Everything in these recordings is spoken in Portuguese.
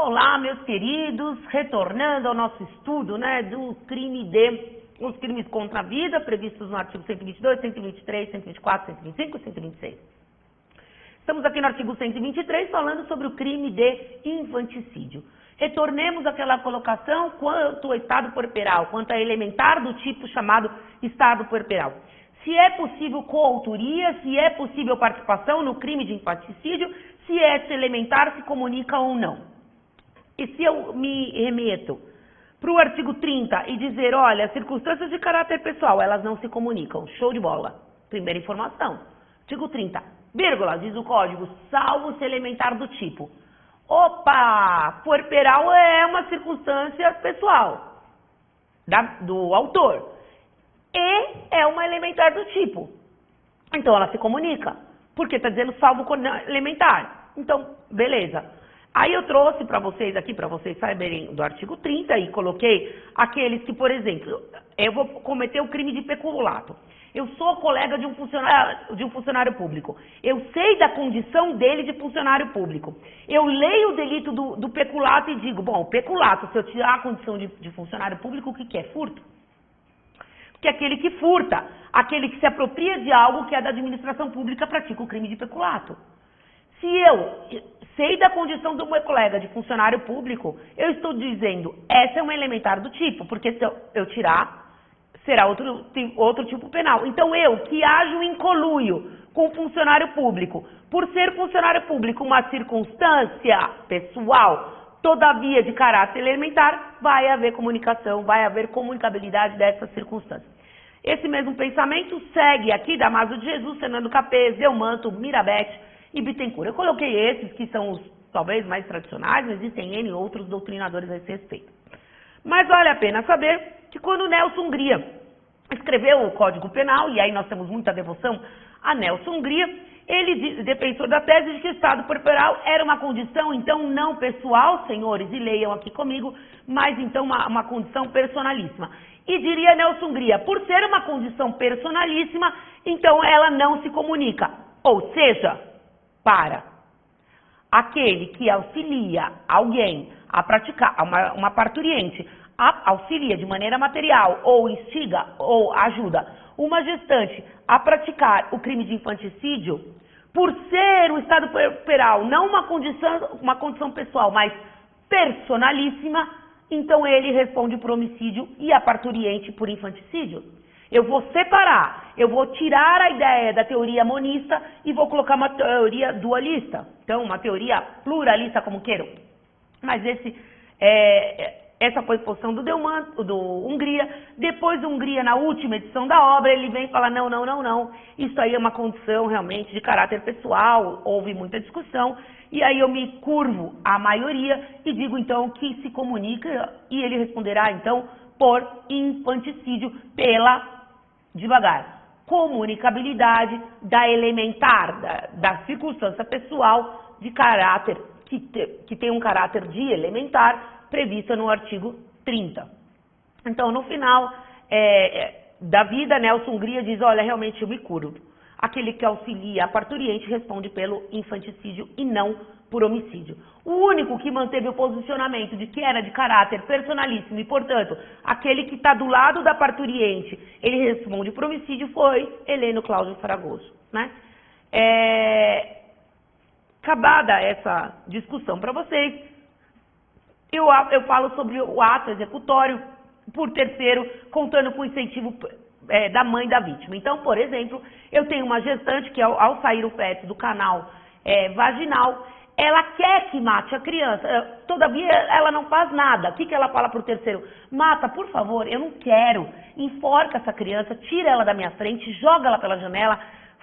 Olá, meus queridos, retornando ao nosso estudo, do crime os crimes contra a vida, previstos no artigo 122, 123, 124, 125 e 126. Estamos aqui no artigo 123 falando sobre o crime de infanticídio. Retornemos àquela colocação quanto ao estado puerperal, quanto a elementar do tipo chamado estado puerperal. Se é possível coautoria, se é possível participação no crime de infanticídio, se esse elementar se comunica ou não. E se eu me remeto para o artigo 30 e dizer, olha, circunstâncias de caráter pessoal, elas não se comunicam. Show de bola. Primeira informação. Artigo 30, vírgula, diz o código, salvo se elementar do tipo. Opa, puerperal é uma circunstância pessoal do autor. E é uma elementar do tipo. Então ela se comunica, porque está dizendo salvo elementar. Então, beleza. Aí eu trouxe para vocês aqui, para vocês saberem do artigo 30 e coloquei aqueles que, por exemplo, eu vou cometer o crime de peculato. Eu sou colega de um funcionário público. Eu sei da condição dele de funcionário público. Eu leio o delito do peculato e digo, bom, o peculato, se eu tirar a condição de funcionário público, o que é? Furto. Porque aquele que furta, aquele que se apropria de algo que é da administração pública, pratica o crime de peculato. Se eu sei da condição do meu colega de funcionário público, eu estou dizendo, essa é uma elementar do tipo, porque se eu tirar, será outro tipo penal. Então eu, que ajo em conluio com o funcionário público, por ser funcionário público uma circunstância pessoal, todavia de caráter elementar, vai haver comunicação, vai haver comunicabilidade dessas circunstâncias. Esse mesmo pensamento segue aqui Damaso de Jesus, Fernando Capês, Delmanto, Mirabete e Bittencourt. Eu coloquei esses que são os talvez mais tradicionais, mas existem N outros doutrinadores a esse respeito. Mas vale a pena saber que quando Nelson Hungria escreveu o Código Penal, e aí nós temos muita devoção a Nelson Hungria, ele, defensor da tese de que o estado puerperal era uma condição, então, não pessoal, senhores, e leiam aqui comigo, mas então uma condição personalíssima. E diria Nelson Hungria, por ser uma condição personalíssima, então ela não se comunica. Ou seja, para aquele que auxilia alguém a praticar, uma parturiente, auxilia de maneira material ou instiga ou ajuda uma gestante a praticar o crime de infanticídio, por ser o estado puerperal não uma condição pessoal, mas personalíssima, então ele responde por homicídio e a parturiente por infanticídio. Eu vou separar, eu vou tirar a ideia da teoria monista e vou colocar uma teoria dualista. Então, uma teoria pluralista, como queiram. Mas essa foi a posição do Hungria. Depois do Hungria, na última edição da obra, ele vem e fala, não. Isso aí é uma condição realmente de caráter pessoal, houve muita discussão. E aí eu me curvo à maioria e digo, então, que se comunica e ele responderá, então, por infanticídio devagar, comunicabilidade da elementar, da circunstância pessoal de caráter, que tem um caráter de elementar, prevista no artigo 30. Então, no final da vida, Nelson Hungria diz, olha, realmente eu me curvo. Aquele que auxilia a parturiente responde pelo infanticídio e não por homicídio. O único que manteve o posicionamento de que era de caráter personalíssimo e, portanto, aquele que está do lado da parturiente, ele responde por homicídio, foi Heleno Cláudio Fragoso. Acabada essa discussão para vocês, eu falo sobre o ato executório por terceiro, contando com o incentivo da mãe da vítima. Então, por exemplo, eu tenho uma gestante que ao sair o feto do canal vaginal, ela quer que mate a criança, todavia ela não faz nada. O que ela fala para o terceiro? Mata, por favor, eu não quero, enforca essa criança, tira ela da minha frente, joga ela pela janela,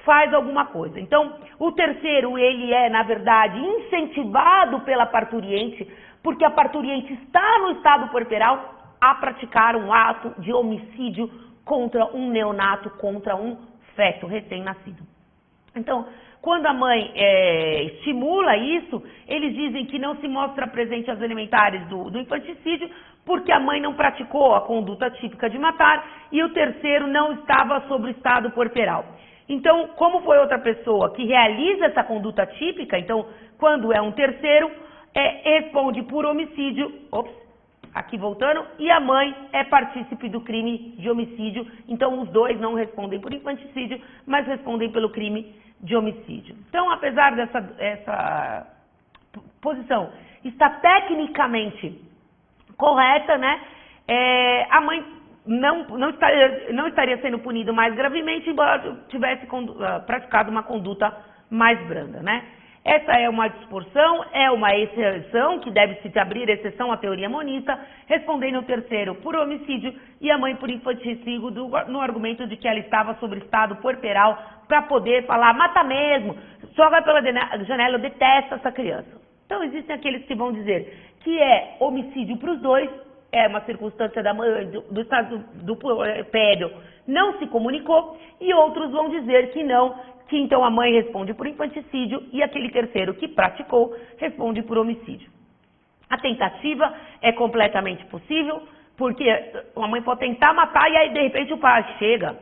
faz alguma coisa. Então, o terceiro, ele é, na verdade, incentivado pela parturiente, porque a parturiente está no estado puerperal a praticar um ato de homicídio contra um neonato, contra um feto recém-nascido. Então, quando a mãe estimula isso, eles dizem que não se mostra presente as elementares do infanticídio, porque a mãe não praticou a conduta típica de matar e o terceiro não estava sobre o estado puerperal. Então, como foi outra pessoa que realiza essa conduta típica, então, quando é um terceiro, responde por homicídio, aqui voltando, e a mãe é partícipe do crime de homicídio. Então, os dois não respondem por infanticídio, mas respondem pelo crime de homicídio. Então, apesar dessa posição estar tecnicamente correta, né, a mãe não estaria sendo punida mais gravemente, embora tivesse praticado uma conduta mais branda, né? Essa é uma distorção, é uma exceção, que deve se abrir exceção à teoria monista, respondendo o terceiro por homicídio e a mãe por infanticídio, no argumento de que ela estava sobre estado puerperal para poder falar, mata mesmo, joga pela janela, eu detesto essa criança. Então existem aqueles que vão dizer que é homicídio para os dois, é uma circunstância da mãe, do estado do puerpério, não se comunicou, e outros vão dizer que não, que então a mãe responde por infanticídio e aquele terceiro que praticou responde por homicídio. A tentativa é completamente possível, porque a mãe pode tentar matar e aí de repente o pai chega.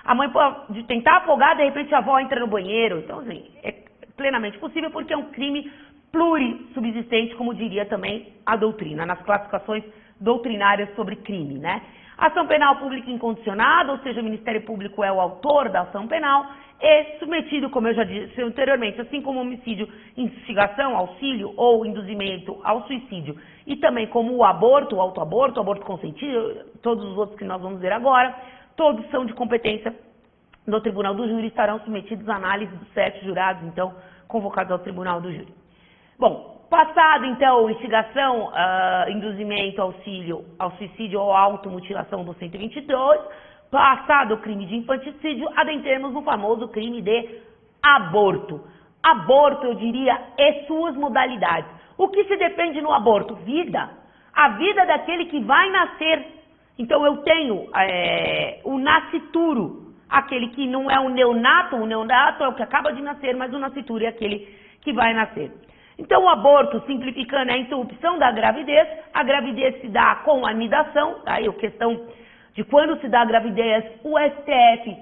A mãe pode tentar afogar, de repente a avó entra no banheiro. Então, assim, é plenamente possível porque é um crime plurissubsistente, como diria também a doutrina, nas classificações doutrinárias sobre crime, né? Ação penal pública incondicionada, ou seja, o Ministério Público é o autor da ação penal, é submetido, como eu já disse anteriormente, assim como homicídio, instigação, auxílio ou induzimento ao suicídio, e também como o aborto, o autoaborto, o aborto consentido, todos os outros que nós vamos ver agora, todos são de competência do Tribunal do Júri, estarão submetidos à análise dos 7 jurados, então, convocados ao Tribunal do Júri. Bom, passado, então, instigação, induzimento, auxílio ao suicídio ou automutilação do 122, passado o crime de infanticídio, adentremos no famoso crime de aborto. Aborto, eu diria, e suas modalidades. O que se defende no aborto? Vida. A vida daquele que vai nascer. Então, eu tenho o nascituro, aquele que não é o neonato é o que acaba de nascer, mas o nascituro é aquele que vai nascer. Então, o aborto, simplificando, é a interrupção da gravidez. A gravidez se dá com anidação, aí a questão de quando se dá a gravidez, o STF,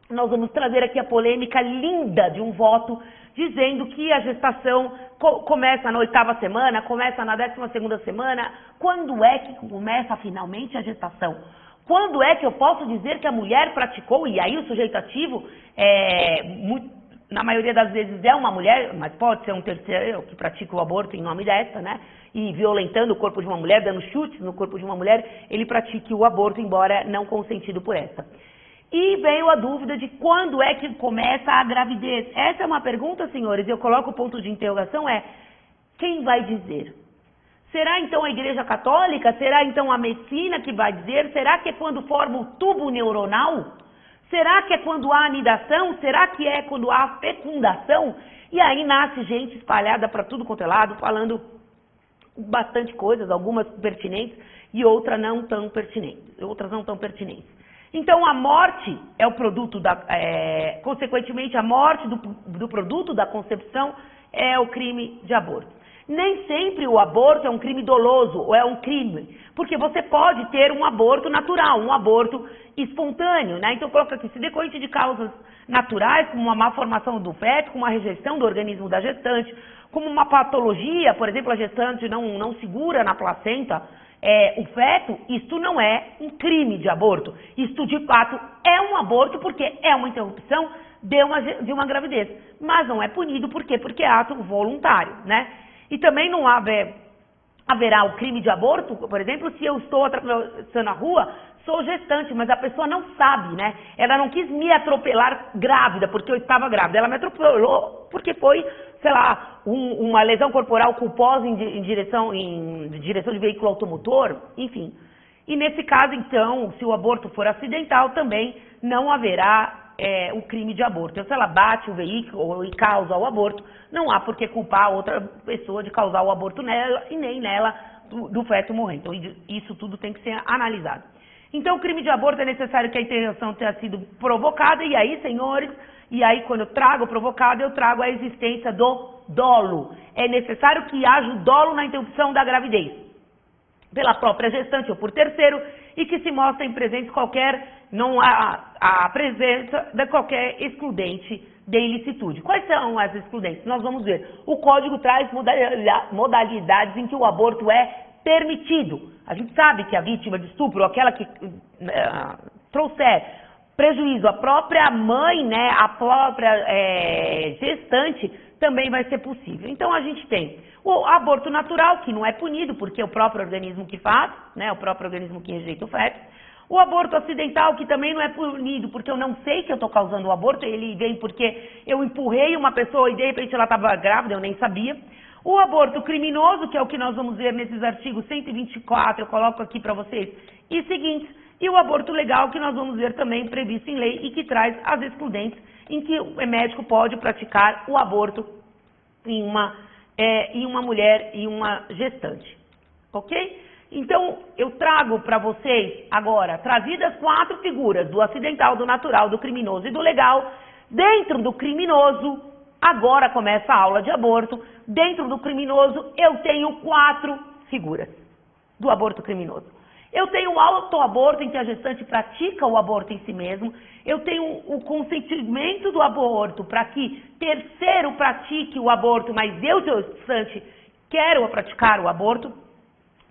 nós vamos trazer aqui a polêmica linda de um voto, dizendo que a gestação começa na 8ª semana, começa na 12ª semana. Quando é que começa finalmente a gestação? Quando é que eu posso dizer que a mulher praticou, e aí o sujeito ativo na maioria das vezes é uma mulher, mas pode ser um terceiro que pratica o aborto em nome dessa, né? E violentando o corpo de uma mulher, dando chutes no corpo de uma mulher, ele pratique o aborto, embora não consentido por essa. E veio a dúvida de quando é que começa a gravidez. Essa é uma pergunta, senhores, e eu coloco o ponto de interrogação, quem vai dizer? Será então a Igreja Católica? Será então a medicina que vai dizer? Será que é quando forma o tubo neuronal? Será que é quando há anidação? Será que é quando há fecundação? E aí nasce gente espalhada para tudo quanto é lado, falando bastante coisas, algumas pertinentes e outras não tão pertinentes. Então a morte é o produto consequentemente a morte do produto da concepção é o crime de aborto. Nem sempre o aborto é um crime doloso ou é um crime, porque você pode ter um aborto natural, um aborto espontâneo, né? Então coloca aqui, se decorrente de causas naturais, como uma má formação do feto, como uma rejeição do organismo da gestante, como uma patologia, por exemplo, a gestante não segura na placenta o feto, isto não é um crime de aborto. Isto de fato é um aborto porque é uma interrupção de uma gravidez, mas não é punido por quê? Porque é ato voluntário, né? E também não haverá o crime de aborto, por exemplo, se eu estou atravessando a rua, sou gestante, mas a pessoa não sabe, né? Ela não quis me atropelar grávida, porque eu estava grávida. Ela me atropelou porque foi, sei lá, uma lesão corporal culposa em direção de veículo automotor, enfim. E nesse caso, então, se o aborto for acidental, também não haverá o crime de aborto. Então, se ela bate o veículo e causa o aborto, não há por que culpar outra pessoa de causar o aborto nela e nem nela do feto morrer. Então, isso tudo tem que ser analisado. Então, o crime de aborto é necessário que a interrupção tenha sido provocada, e aí, senhores, quando eu trago provocado, eu trago a existência do dolo. É necessário que haja o dolo na interrupção da gravidez, pela própria gestante ou por terceiro, e que se mostrem presentes não há a presença de qualquer excludente de ilicitude. Quais são as excludentes? Nós vamos ver. O Código traz modalidades em que o aborto é permitido. A gente sabe que a vítima de estupro, aquela que trouxer prejuízo à própria mãe, né, à própria gestante, também vai ser possível. Então a gente tem o aborto natural, que não é punido, porque é o próprio organismo que faz, né, o próprio organismo que rejeita o feto. O aborto acidental, que também não é punido, porque eu não sei que eu estou causando o aborto, ele vem porque eu empurrei uma pessoa e de repente ela estava grávida, eu nem sabia. O aborto criminoso, que é o que nós vamos ver nesses artigos 124, eu coloco aqui para vocês, e seguintes. E o aborto legal, que nós vamos ver também previsto em lei e que traz as excludentes em que o médico pode praticar o aborto em uma mulher e uma gestante. Ok? Então, eu trago para vocês agora, trazidas 4 figuras, do acidental, do natural, do criminoso e do legal. Dentro do criminoso, agora começa a aula de aborto, dentro do criminoso eu tenho 4 figuras do aborto criminoso. Eu tenho o autoaborto, em que a gestante pratica o aborto em si mesmo. Eu tenho o consentimento do aborto, para que terceiro pratique o aborto, mas eu, gestante, quero praticar o aborto.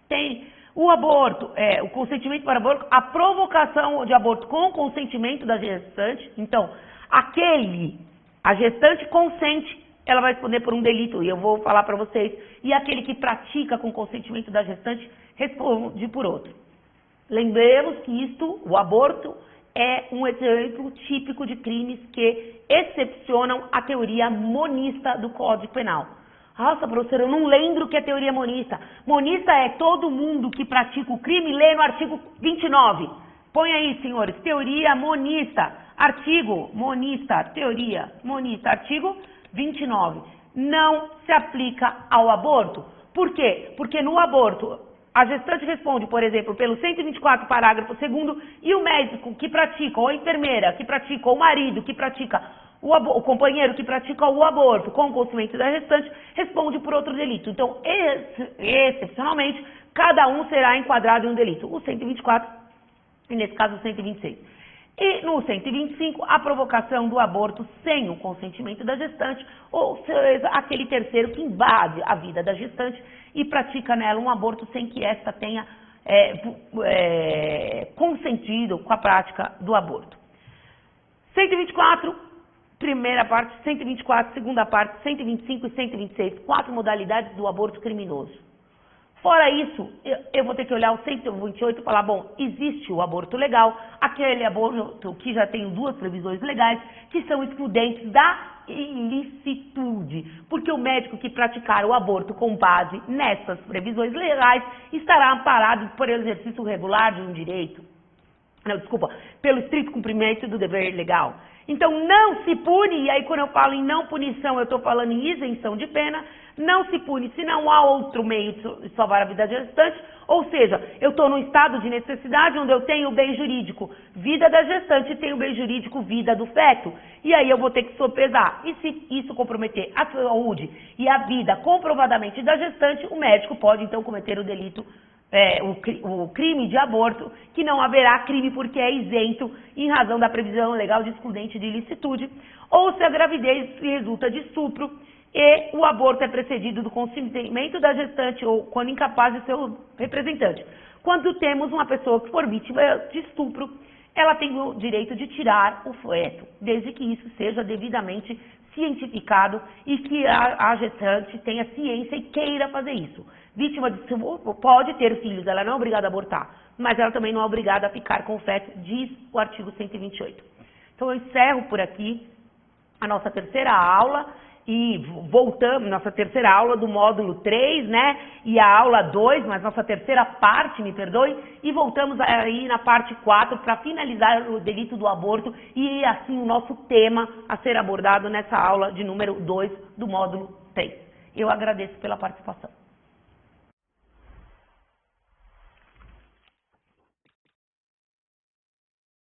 Tem o aborto, o consentimento para o aborto, a provocação de aborto com consentimento da gestante. Então, a gestante consente, ela vai responder por um delito, e eu vou falar para vocês. E aquele que pratica com consentimento da gestante, responde por outro. Lembremos que o aborto, é um exemplo típico de crimes que excepcionam a teoria monista do Código Penal. Nossa, professora, eu não lembro o que é teoria monista. Monista é todo mundo que pratica o crime, lê no artigo 29. Põe aí, senhores, teoria monista, artigo monista, teoria monista, artigo 29. Não se aplica ao aborto. Por quê? Porque no aborto, a gestante responde, por exemplo, pelo 124, parágrafo 2º, e o médico que pratica, ou a enfermeira que pratica, ou o marido que pratica, o companheiro que pratica o aborto com o consentimento da gestante, responde por outro delito. Então, excepcionalmente, cada um será enquadrado em um delito. O 124, e nesse caso o 126. E no 125, a provocação do aborto sem o consentimento da gestante, ou seja, aquele terceiro que invade a vida da gestante e pratica nela um aborto sem que esta tenha consentido com a prática do aborto. 124, primeira parte, 124, segunda parte, 125 e 126, 4 modalidades do aborto criminoso. Fora isso, eu vou ter que olhar o 128 e falar, bom, existe o aborto legal, aquele aborto que já tem 2 previsões legais, que são excludentes da ilicitude, porque o médico que praticar o aborto com base nessas previsões legais estará amparado por exercício regular de um direito, pelo estrito cumprimento do dever legal. Então, não se pune, e aí quando eu falo em não punição, eu estou falando em isenção de pena, não se pune se não há outro meio de salvar a vida da gestante, ou seja, eu estou num estado de necessidade onde eu tenho o bem jurídico vida da gestante e tenho o bem jurídico vida do feto, e aí eu vou ter que sopesar. E se isso comprometer a saúde e a vida comprovadamente da gestante, o médico pode então cometer o delito, o crime de aborto, que não haverá crime porque é isento em razão da previsão legal de excludente de ilicitude, ou se a gravidez resulta de estupro e o aborto é precedido do consentimento da gestante ou quando incapaz de seu representante. Quando temos uma pessoa que for vítima de estupro, ela tem o direito de tirar o feto, desde que isso seja devidamente cientificado e que a gestante tenha ciência e queira fazer isso. Vítima de estupro pode ter filhos, ela não é obrigada a abortar, mas ela também não é obrigada a ficar com o feto, diz o artigo 128. Então eu encerro por aqui a nossa terceira aula e voltamos, nossa terceira aula do módulo 3, né, e a aula 2, mas nossa terceira parte, me perdoe, e voltamos aí na parte 4 para finalizar o delito do aborto e assim o nosso tema a ser abordado nessa aula de número 2 do módulo 3. Eu agradeço pela participação.